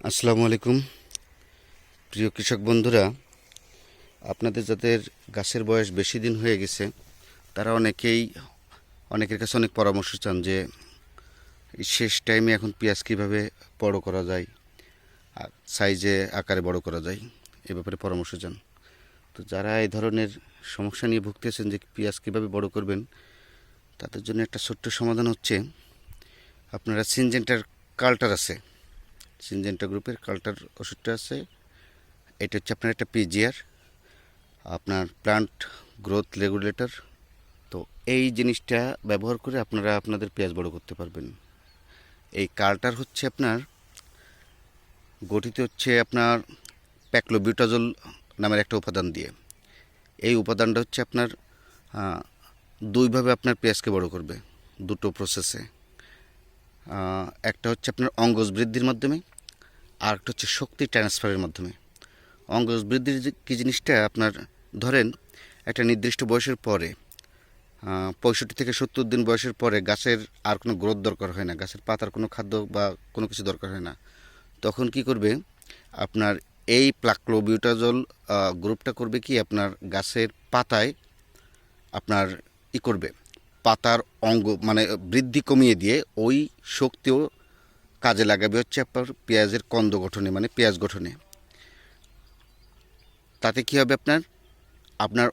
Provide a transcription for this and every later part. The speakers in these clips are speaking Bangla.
আসসালামু আলাইকুম প্রিয় কৃষক বন্ধুরা, আপনাদের যাদের গাছের বয়স বেশি দিন হয়ে গেছে তারা অনেকের কাছে অনেক পরামর্শ চান যে এই শেষ টাইমে এখন পেঁয়াজ কীভাবে বড় করা যায়, সাইজে আকারে বড় করা যায়, এ ব্যাপারে পরামর্শ চান। তো যারা এই ধরনের সমস্যা নিয়ে ভুগতেছেন যে পেঁয়াজ কীভাবে বড় করবেন, তাদের জন্য একটা ছোট্ট সমাধান হচ্ছে আপনারা সিনজেন্টার কাল্টার আছে, সিনজেন্টা গ্রুপের কাল্টার ওষুধটা আছে। এটা হচ্ছে আপনার একটা পিজিআর, আপনার প্লান্ট গ্রোথ রেগুলেটর। তো এই জিনিসটা ব্যবহার করে আপনারা আপনাদের পেঁয়াজ বড় করতে পারবেন। এই কাল্টার হচ্ছে আপনার গঠিত হচ্ছে আপনার প্যাক্লোবিউটাজল নামের একটা উপাদান দিয়ে। এই উপাদানটা হচ্ছে আপনার দুইভাবে আপনার পেঁয়াজকে বড় করবে, দুটো প্রসেসে। একটা হচ্ছে আপনার অঙ্গজ বৃদ্ধির মাধ্যমে, আর একটা হচ্ছে শক্তি ট্রান্সফারের মাধ্যমে। অঙ্গজ বৃদ্ধির কী জিনিসটা, আপনার ধরেন একটা নির্দিষ্ট বয়সের পরে 65 থেকে 70 দিন বয়সের পরে গাছের আর কোনো গ্রোথ দরকার হয় না, গাছের পাতার কোনো খাদ্য বা কোনো কিছু দরকার হয় না। তখন কি করবে আপনার এই প্যাক্লোবিউটাজল গ্রুপটা করবে কি আপনার গাছের পাতায় আপনার করবে, পাতার অঙ্গ মানে বৃদ্ধি কমিয়ে দিয়ে ওই শক্তিও কাজে লাগাবে হচ্ছে আপনার পেঁয়াজের কন্দ গঠনে, মানে পেঁয়াজ গঠনে। তাতে কী হবে আপনার আপনার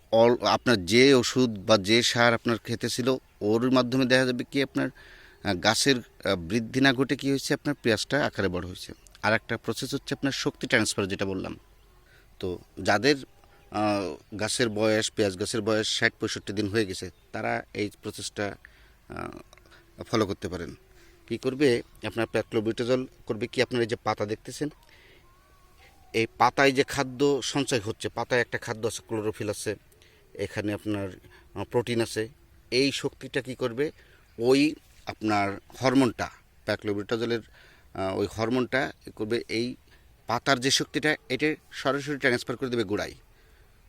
আপনার যে ওষুধ বা যে সার আপনার খেতে ছিল ওর মাধ্যমে দেখা যাবে কি আপনার গাছের বৃদ্ধি না ঘটে কী হয়েছে, আপনার পেঁয়াজটা আকারে বড় হয়েছে। আর একটা প্রসেস হচ্ছে আপনার শক্তি ট্রান্সফার, যেটা বললাম। তো যাদের গাছের বয়স, পেঁয়াজ গাছের বয়স 60-65 দিন হয়ে গেছে, তারা এই প্রসেসটা ফলো করতে পারেন। কি করবে আপনার প্যাক্লোবিউটাজল করবে কি আপনার এই যে পাতা দেখতেছেন, এই পাতায় যে খাদ্য সঞ্চয় হচ্ছে, পাতায় একটা খাদ্য আছে, ক্লোরোফিল আছে, এখানে আপনার প্রোটিন আছে। এই শক্তিটা কি করবে, ওই আপনার হরমোনটা, প্যাক্লোবিউটাজলের ওই হরমোনটা করবে এই পাতার যে শক্তিটা, এটা সরাসরি ট্রান্সফার করে দেবে গোড়ায়,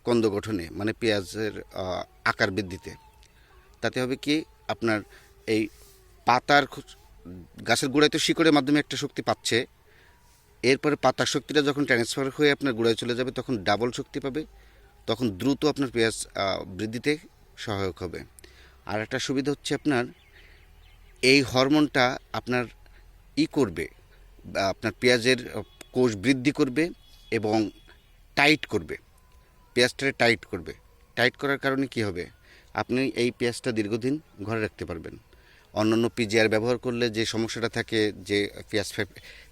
কন্দ গঠনে, মানে পেঁয়াজের আকার বৃদ্ধিতে। তাতে হবে কি আপনার এই পাতার গাছের গোড়ায় তো শিকড়ের মাধ্যমে একটা শক্তি পাচ্ছে, এরপরে পাতার শক্তিটা যখন ট্রান্সফার হয়ে আপনার গোড়ায় চলে যাবে তখন ডাবল শক্তি পাবে, তখন দ্রুত আপনার পেঁয়াজ বৃদ্ধিতে সহায়ক হবে। আর একটা সুবিধা হচ্ছে আপনার এই হরমোনটা আপনার করবে, আপনার পেঁয়াজের কোষ বৃদ্ধি করবে এবং টাইট করবে, পেঁয়াজটাকে টাইট করবে। টাইট করার কারণে কি হবে, আপনি এই পেঁয়াজটা দীর্ঘদিন ঘরে রাখতে পারবেন। অন্যান্য পিজিআর ব্যবহার করলে যে সমস্যাটা থাকে, যে পেঁয়াজ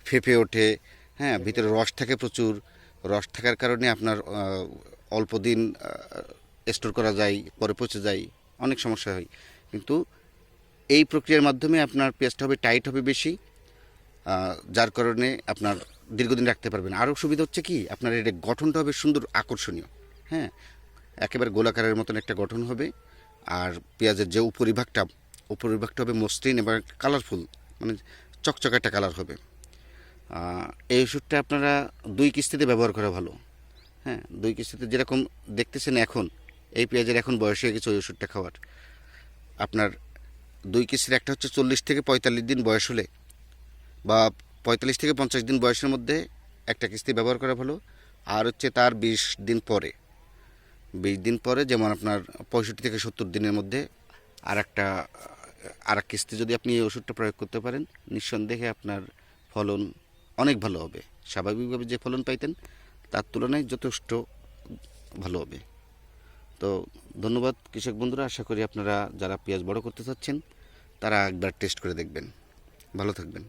ফেঁপে ওঠে, হ্যাঁ, ভিতরে রস থাকে, প্রচুর রস থাকার কারণে আপনার অল্প দিন স্টোর করা যায়, পরে পচে যায়, অনেক সমস্যা হয়। কিন্তু এই প্রক্রিয়ার মাধ্যমে আপনার পেঁয়াজটা হবে টাইট হবে বেশি, যার কারণে আপনার দীর্ঘদিন রাখতে পারবেন। আরও সুবিধা হচ্ছে কি আপনার এটা গঠনটা হবে সুন্দর, আকর্ষণীয়, হ্যাঁ, একেবারে গোলাকারের মতন একটা গঠন হবে। আর পেঁয়াজের যে উপরিভাগটা হবে মসৃণ এবং কালারফুল, মানে চকচকে একটা কালার হবে। এই ওষুধটা আপনারা 2 কিস্তিতে ব্যবহার করা ভালো। হ্যাঁ, 2 কিস্তিতে, যেরকম দেখতেছেন এখন এই পেঁয়াজের এখন বয়স হয়ে গেছে ওই ওষুধটা খাওয়ার। আপনার 2 কিস্তির একটা হচ্ছে 40 থেকে 45 দিন বয়স হলে বা 45 থেকে 50 দিন বয়সের মধ্যে একটা কিস্তি ব্যবহার করা ভালো। আর হচ্ছে তার 20 দিন পরে, 20 দিন পরে, যেমন আপনার 65 থেকে 70 দিনের মধ্যে আর এক কিস্তি যদি আপনি এই ওষুধটা প্রয়োগ করতে পারেন, নিঃসন্দেহে আপনার ফলন অনেক ভালো হবে। স্বাভাবিকভাবে যে ফলন পাইতেন তার তুলনায় যথেষ্ট ভালো হবে। তো ধন্যবাদ কৃষক বন্ধুরা, আশা করি আপনারা যারা পেঁয়াজ বড় করতে চাচ্ছেন তারা একবার টেস্ট করে দেখবেন। ভালো থাকবেন।